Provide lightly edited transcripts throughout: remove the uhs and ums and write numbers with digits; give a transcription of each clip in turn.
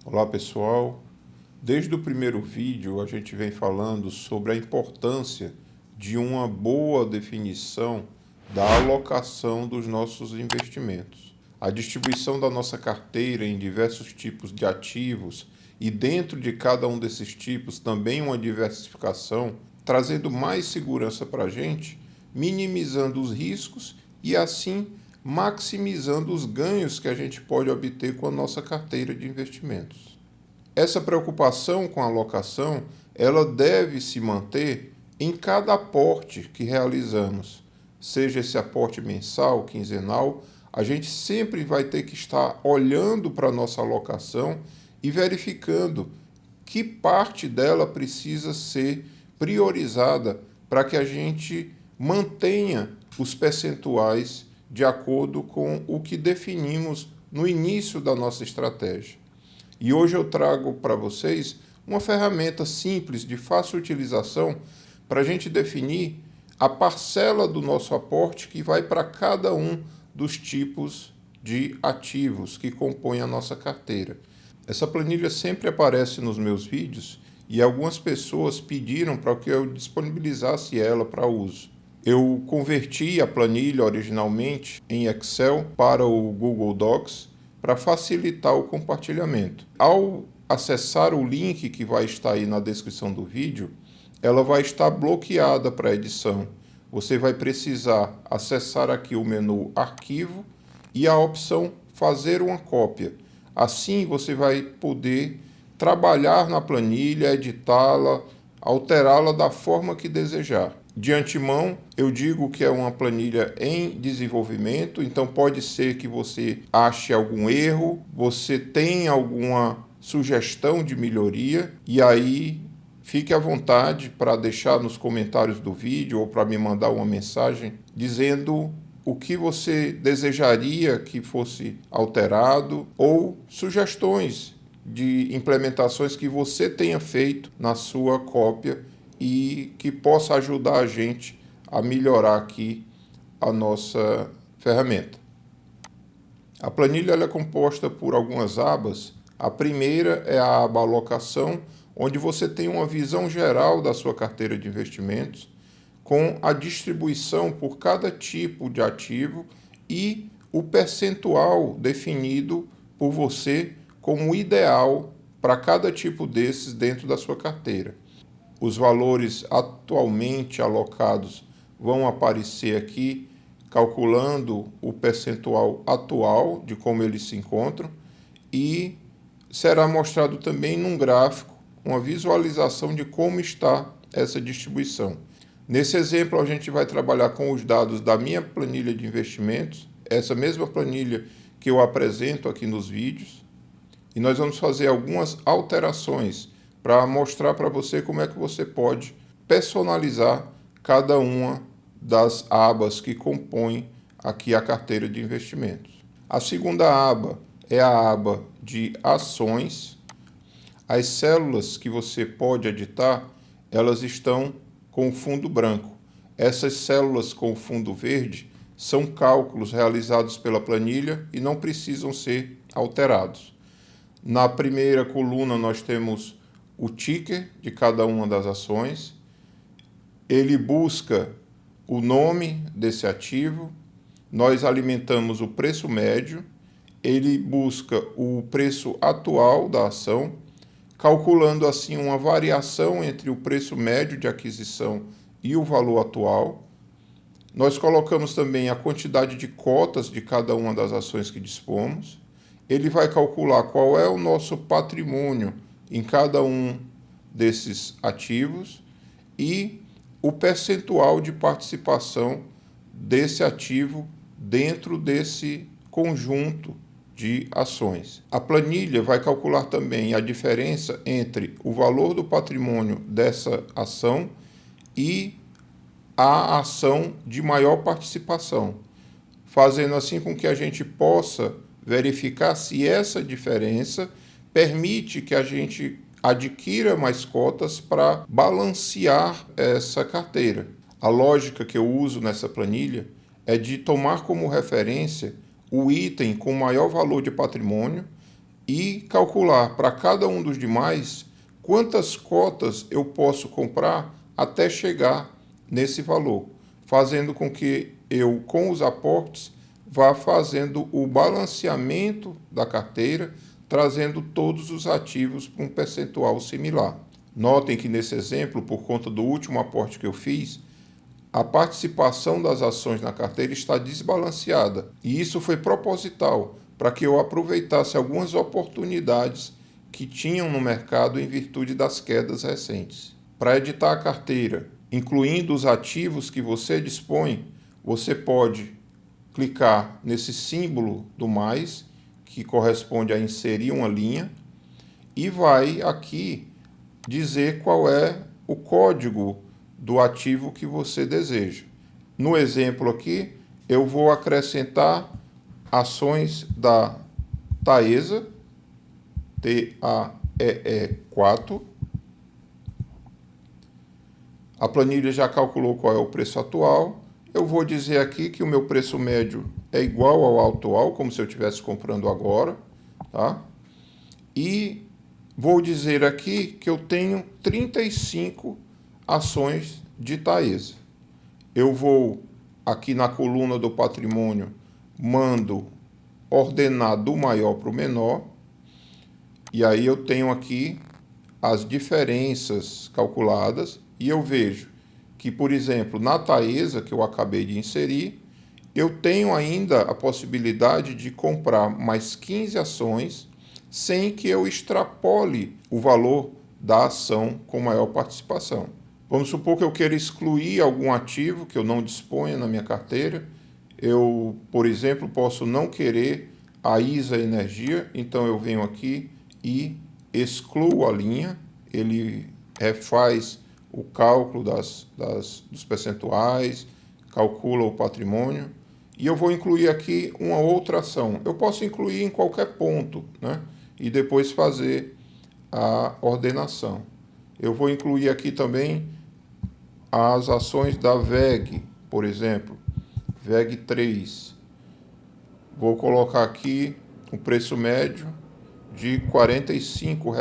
Olá pessoal, desde o primeiro vídeo a gente vem falando sobre a importância de uma boa definição da alocação dos nossos investimentos. A distribuição da nossa carteira em diversos tipos de ativos e dentro de cada um desses tipos também uma diversificação, trazendo mais segurança para a gente, minimizando os riscos e assim maximizando os ganhos que a gente pode obter com a nossa carteira de investimentos. Essa preocupação com a alocação, ela deve se manter em cada aporte que realizamos, seja esse aporte mensal, quinzenal, a gente sempre vai ter que estar olhando para a nossa alocação e verificando que parte dela precisa ser priorizada para que a gente mantenha os percentuais de acordo com o que definimos no início da nossa estratégia. E hoje eu trago para vocês uma ferramenta simples, de fácil utilização, para a gente definir a parcela do nosso aporte que vai para cada um dos tipos de ativos que compõem a nossa carteira. Essa planilha sempre aparece nos meus vídeos e algumas pessoas pediram para que eu disponibilizasse ela para uso. Eu converti a planilha originalmente em Excel para o Google Docs para facilitar o compartilhamento. Ao acessar o link que vai estar aí na descrição do vídeo, ela vai estar bloqueada para edição. Você vai precisar acessar aqui o menu Arquivo e a opção Fazer uma cópia. Assim você vai poder trabalhar na planilha, editá-la, alterá-la da forma que desejar. De antemão, eu digo que é uma planilha em desenvolvimento, então pode ser que você ache algum erro, você tenha alguma sugestão de melhoria, e aí fique à vontade para deixar nos comentários do vídeo ou para me mandar uma mensagem dizendo o que você desejaria que fosse alterado ou sugestões de implementações que você tenha feito na sua cópia e que possa ajudar a gente a melhorar aqui a nossa ferramenta. A planilha ela é composta por algumas abas. A primeira é a aba Alocação, onde você tem uma visão geral da sua carteira de investimentos, com a distribuição por cada tipo de ativo e o percentual definido por você como ideal para cada tipo desses dentro da sua carteira. Os valores atualmente alocados vão aparecer aqui, calculando o percentual atual de como eles se encontram, e será mostrado também num gráfico uma visualização de como está essa distribuição. Nesse exemplo, a gente vai trabalhar com os dados da minha planilha de investimentos, essa mesma planilha que eu apresento aqui nos vídeos, e nós vamos fazer algumas alterações para mostrar para você como é que você pode personalizar cada uma das abas que compõem aqui a carteira de investimentos. A segunda aba é a aba de ações. As células que você pode editar, elas estão com o fundo branco. Essas células com o fundo verde são cálculos realizados pela planilha e não precisam ser alterados. Na primeira coluna nós temos o ticker de cada uma das ações. Ele busca o nome desse ativo. Nós alimentamos o preço médio. Ele busca o preço atual da ação, calculando assim uma variação entre o preço médio de aquisição e o valor atual. Nós colocamos também a quantidade de cotas de cada uma das ações que dispomos. Ele vai calcular qual é o nosso patrimônio em cada um desses ativos e o percentual de participação desse ativo dentro desse conjunto de ações. A planilha vai calcular também a diferença entre o valor do patrimônio dessa ação e a ação de maior participação, fazendo assim com que a gente possa verificar se essa diferença permite que a gente adquira mais cotas para balancear essa carteira. A lógica que eu uso nessa planilha é de tomar como referência o item com maior valor de patrimônio e calcular para cada um dos demais quantas cotas eu posso comprar até chegar nesse valor, fazendo com que eu, com os aportes, vá fazendo o balanceamento da carteira, trazendo todos os ativos para um percentual similar. Notem que nesse exemplo, por conta do último aporte que eu fiz, a participação das ações na carteira está desbalanceada, e isso foi proposital para que eu aproveitasse algumas oportunidades que tinham no mercado em virtude das quedas recentes. Para editar a carteira, incluindo os ativos que você dispõe, você pode clicar nesse símbolo do mais, que corresponde a inserir uma linha, e vai aqui dizer qual é o código do ativo que você deseja. No exemplo aqui, eu vou acrescentar ações da Taesa, TAEE4. A planilha já calculou qual é o preço atual. Eu vou dizer aqui que o meu preço médio é igual ao atual, como se eu estivesse comprando agora, tá? E vou dizer aqui que eu tenho 35 ações de Taesa. Eu vou aqui na coluna do patrimônio, mando ordenar do maior para o menor, e aí eu tenho aqui as diferenças calculadas, e eu vejo que, por exemplo, na Taesa, que eu acabei de inserir, eu tenho ainda a possibilidade de comprar mais 15 ações sem que eu extrapole o valor da ação com maior participação. Vamos supor que eu queira excluir algum ativo que eu não disponha na minha carteira. Eu, por exemplo, posso não querer a ISA Energia, então eu venho aqui e excluo a linha, ele refaz o cálculo dos percentuais, calcula o patrimônio, e eu vou incluir aqui uma outra ação. Eu posso incluir em qualquer ponto, né? E depois fazer a ordenação. Eu vou incluir aqui também as ações da VEG, por exemplo, VEG 3. Vou colocar aqui o preço médio de R$ 45.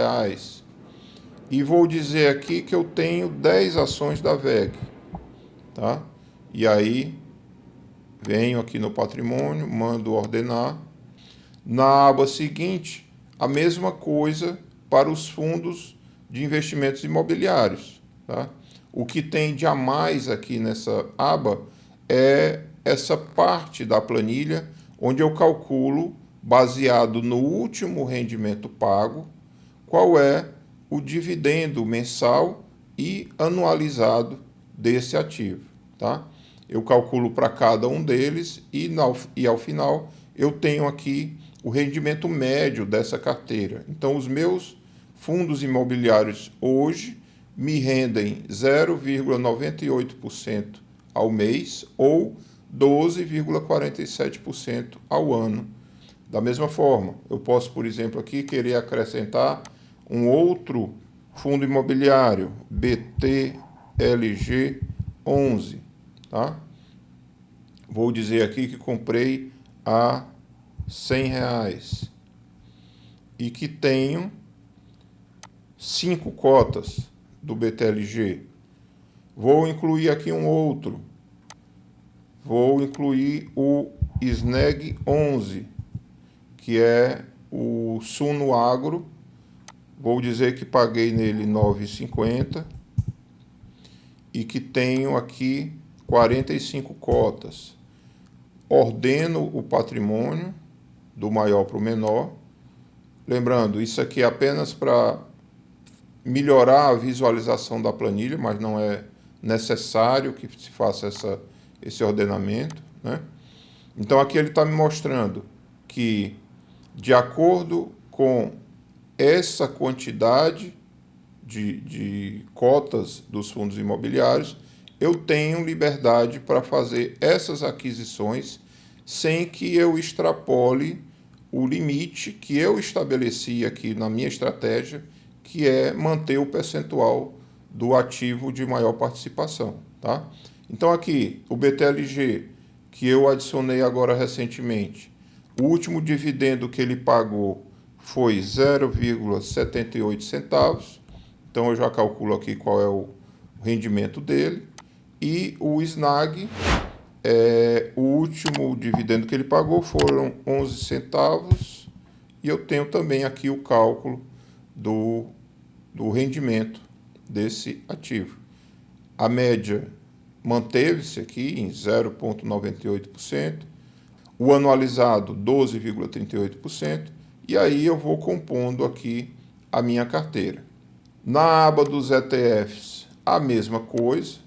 E vou dizer aqui que eu tenho 10 ações da VEG, tá? E aí, venho aqui no patrimônio, mando ordenar. Na aba seguinte, a mesma coisa para os fundos de investimentos imobiliários, tá? O que tem de a mais aqui nessa aba é essa parte da planilha onde eu calculo, baseado no último rendimento pago, qual é o dividendo mensal e anualizado desse ativo, tá? Eu calculo para cada um deles e ao final eu tenho aqui o rendimento médio dessa carteira. Então, os meus fundos imobiliários hoje me rendem 0,98% ao mês ou 12,47% ao ano. Da mesma forma, eu posso, por exemplo, aqui querer acrescentar um outro fundo imobiliário, BTLG11, tá? Vou dizer aqui que comprei a R$ 100 e que tenho 5 cotas do BTLG. Vou incluir aqui um outro. Vou incluir o SNEG 11, que é o Suno Agro. Vou dizer que paguei nele R$ 9,50 e que tenho aqui 45 cotas. Ordeno o patrimônio do maior para o menor. Lembrando, isso aqui é apenas para melhorar a visualização da planilha, mas não é necessário que se faça esse ordenamento, né? Então aqui ele está me mostrando que, de acordo com essa quantidade de cotas dos fundos imobiliários, eu tenho liberdade para fazer essas aquisições sem que eu extrapole o limite que eu estabeleci aqui na minha estratégia, que é manter o percentual do ativo de maior participação, tá? Então aqui, o BTLG, que eu adicionei agora recentemente, o último dividendo que ele pagou foi 0,78 centavos. Então eu já calculo aqui qual é o rendimento dele. E o SNAG, o último dividendo que ele pagou foram 11 centavos. E eu tenho também aqui o cálculo do rendimento desse ativo. A média manteve-se aqui em 0,98%, o anualizado 12,38%, e aí eu vou compondo aqui a minha carteira. Na aba dos ETFs, a mesma coisa,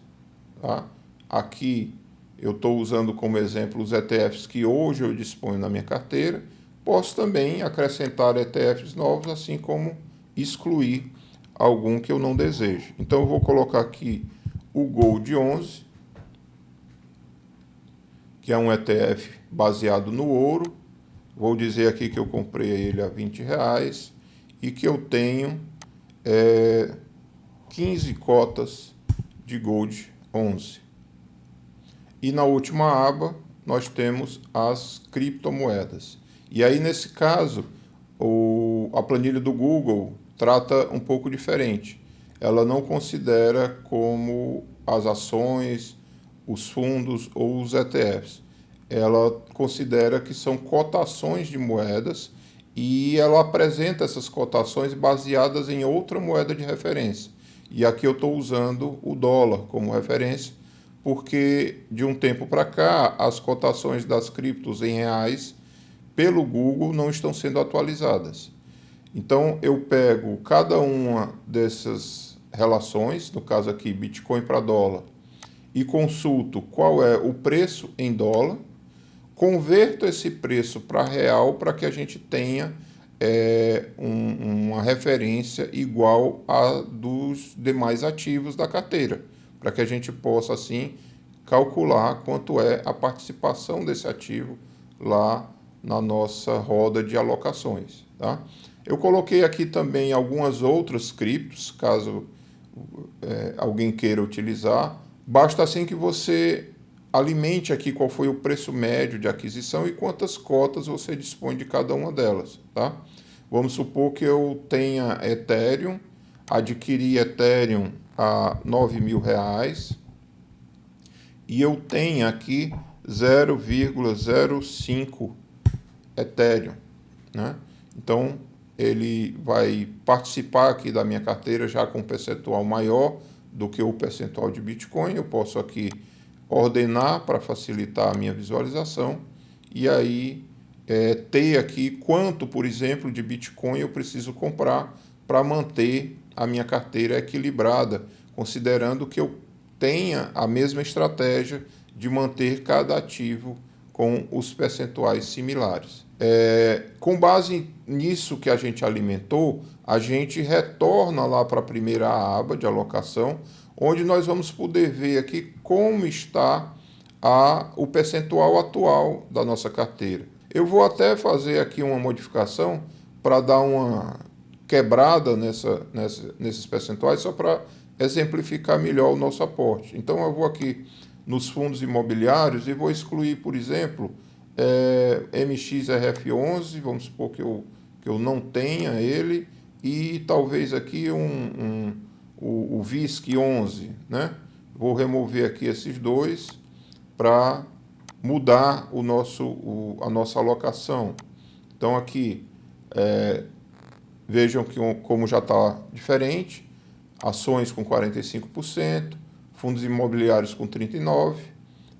tá? Aqui eu estou usando como exemplo os ETFs que hoje eu disponho na minha carteira. Posso também acrescentar ETFs novos, assim como excluir algum que eu não desejo. Então eu vou colocar aqui o Gold 11, que é um ETF baseado no ouro. Vou dizer aqui que eu comprei ele a R$20 e que eu tenho 15 cotas de Gold 11. E na última aba nós temos as criptomoedas. E aí nesse caso, a planilha do Google trata um pouco diferente. Ela não considera como as ações, os fundos ou os ETFs. Ela considera que são cotações de moedas e ela apresenta essas cotações baseadas em outra moeda de referência. E aqui eu estou usando o dólar como referência, porque de um tempo para cá as cotações das criptos em reais pelo Google não estão sendo atualizadas. Então eu pego cada uma dessas relações, no caso aqui Bitcoin para dólar, e consulto qual é o preço em dólar, converto esse preço para real para que a gente tenha uma referência igual a dos demais ativos da carteira, para que a gente possa assim calcular quanto é a participação desse ativo lá na nossa roda de alocações, tá? Eu coloquei aqui também algumas outras criptos, caso alguém queira utilizar. Basta assim que você alimente aqui qual foi o preço médio de aquisição e quantas cotas você dispõe de cada uma delas, tá? Vamos supor que eu tenha Ethereum, adquiri Ethereum a R$9.000 e eu tenho aqui 0,05 Ethereum, né? Então ele vai participar aqui da minha carteira já com um percentual maior do que o percentual de Bitcoin. Eu posso aqui ordenar para facilitar a minha visualização e aí ter aqui quanto, por exemplo, de Bitcoin eu preciso comprar para manter a minha carteira equilibrada, considerando que eu tenha a mesma estratégia de manter cada ativo com os percentuais similares. Com base nisso que a gente alimentou, a gente retorna lá para a primeira aba de alocação, onde nós vamos poder ver aqui como está o percentual atual da nossa carteira. Eu vou até fazer aqui uma modificação para dar uma quebrada nesses percentuais, só para exemplificar melhor o nosso aporte. Então eu vou aqui nos fundos imobiliários e vou excluir, por exemplo, MXRF11, vamos supor que eu não tenha ele, e talvez aqui o VISC11, né? Vou remover aqui esses dois para mudar a nossa alocação. Então aqui, vejam como já está diferente, ações com 45%, fundos imobiliários com 39%,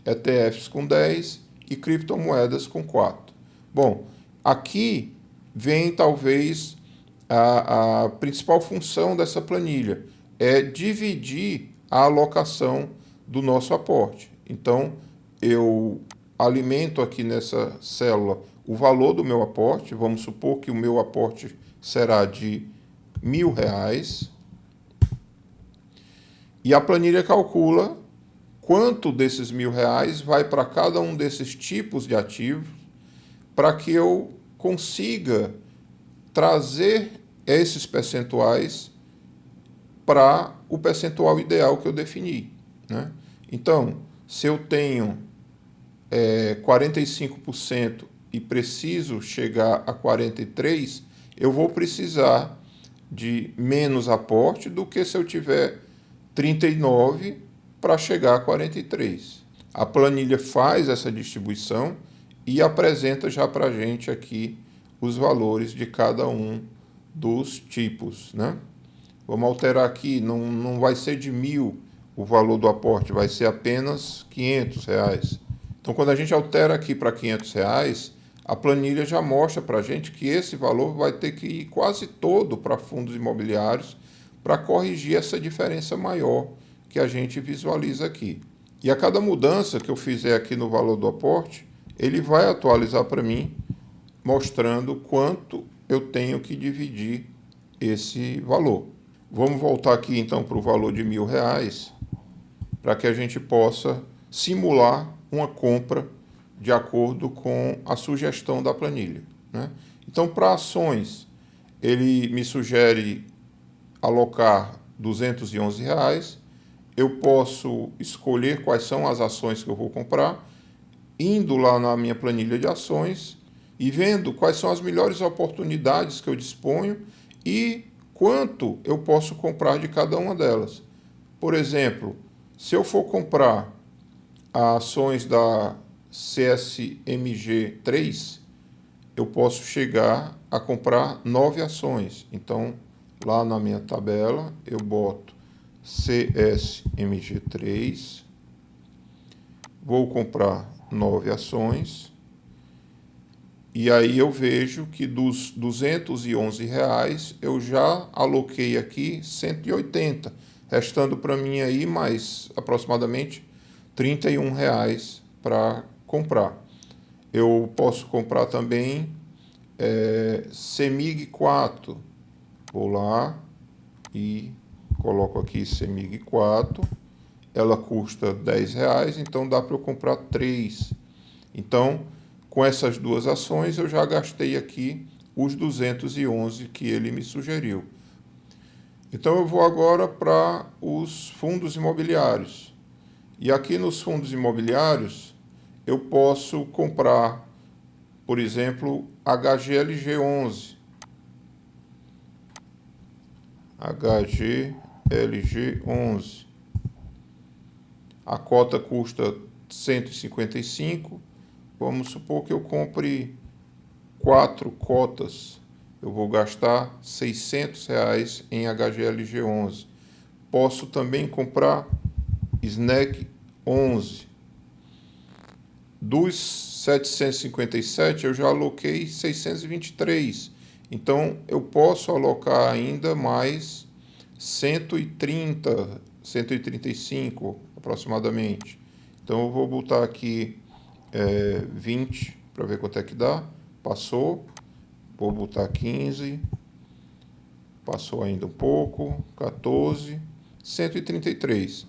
ETFs com 10% e criptomoedas com 4%. Bom, aqui vem talvez a principal função dessa planilha, é dividir a alocação do nosso aporte. Então, eu alimento aqui nessa célula o valor do meu aporte, vamos supor que o meu aporte será de R$1.000, e a planilha calcula quanto desses R$1.000 vai para cada um desses tipos de ativos, para que eu consiga trazer esses percentuais para o percentual ideal que eu defini, né? Então, se eu tenho 45% e preciso chegar a 43%, eu vou precisar de menos aporte do que se eu tiver 39 para chegar a 43. A planilha faz essa distribuição e apresenta já para a gente aqui os valores de cada um dos tipos, né? Vamos alterar aqui, não vai ser de 1.000 o valor do aporte, vai ser apenas R$ 500. Então, quando a gente altera aqui para R$ 500, a planilha já mostra para a gente que esse valor vai ter que ir quase todo para fundos imobiliários para corrigir essa diferença maior que a gente visualiza aqui. E a cada mudança que eu fizer aqui no valor do aporte, ele vai atualizar para mim, mostrando quanto eu tenho que dividir esse valor. Vamos voltar aqui então para o valor de R$ 1.000, para que a gente possa simular uma compra de acordo com a sugestão da planilha, né? Então, para ações, ele me sugere alocar R$ 211. Eu posso escolher quais são as ações que eu vou comprar, indo lá na minha planilha de ações e vendo quais são as melhores oportunidades que eu disponho e quanto eu posso comprar de cada uma delas. Por exemplo, se eu for comprar ações da CSMG 3, eu posso chegar a comprar 9 ações. Então, lá na minha tabela, eu boto CSMG 3, vou comprar 9 ações, e aí eu vejo que dos R$ 211 eu já aloquei aqui 180, restando para mim aí mais aproximadamente R$ 31 para comprar. Eu posso comprar também CEMIG 4. Vou lá e coloco aqui CEMIG 4. Ela custa R$ 10, então dá para eu comprar 3. Então, com essas duas ações, eu já gastei aqui os 211 que ele me sugeriu. Então, eu vou agora para os fundos imobiliários. E aqui nos fundos imobiliários, eu posso comprar, por exemplo, HGLG 11. HGLG 11. A cota custa 155. Vamos supor que eu compre 4 cotas. Eu vou gastar R$ 600 em HGLG 11. Posso também comprar SNEC 11. Dos 757, eu já aloquei 623. Então, eu posso alocar ainda mais 130, 135 aproximadamente. Então, eu vou botar aqui 20 para ver quanto é que dá. Passou. Vou botar 15. Passou ainda um pouco. 14. 133.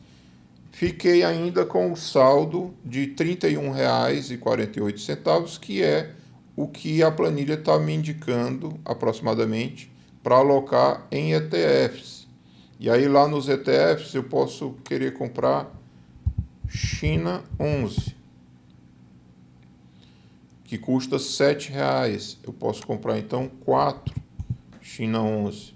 Fiquei ainda com o saldo de R$ 31,48, que é o que a planilha está me indicando aproximadamente para alocar em ETFs. E aí lá nos ETFs eu posso querer comprar China 11, que custa R$ 7. Eu posso comprar então 4 China 11.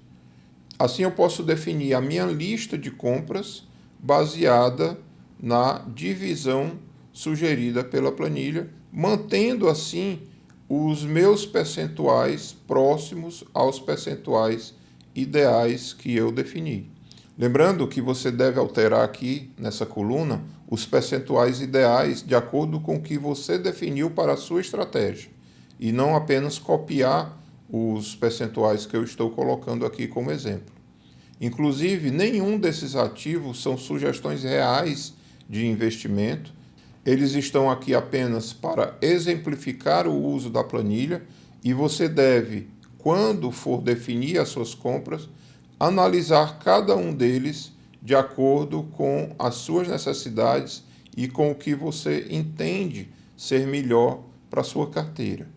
Assim eu posso definir a minha lista de compras baseada na divisão sugerida pela planilha, mantendo assim os meus percentuais próximos aos percentuais ideais que eu defini. Lembrando que você deve alterar aqui nessa coluna os percentuais ideais de acordo com o que você definiu para a sua estratégia e não apenas copiar os percentuais que eu estou colocando aqui como exemplo. Inclusive, nenhum desses ativos são sugestões reais de investimento. Eles estão aqui apenas para exemplificar o uso da planilha e você deve, quando for definir as suas compras, analisar cada um deles de acordo com as suas necessidades e com o que você entende ser melhor para a sua carteira.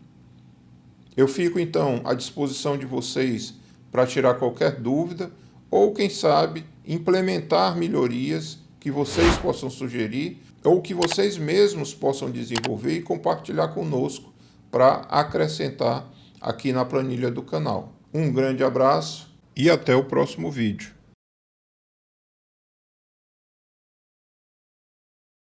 Eu fico, então, à disposição de vocês para tirar qualquer dúvida ou, quem sabe, implementar melhorias que vocês possam sugerir ou que vocês mesmos possam desenvolver e compartilhar conosco para acrescentar aqui na planilha do canal. Um grande abraço e até o próximo vídeo.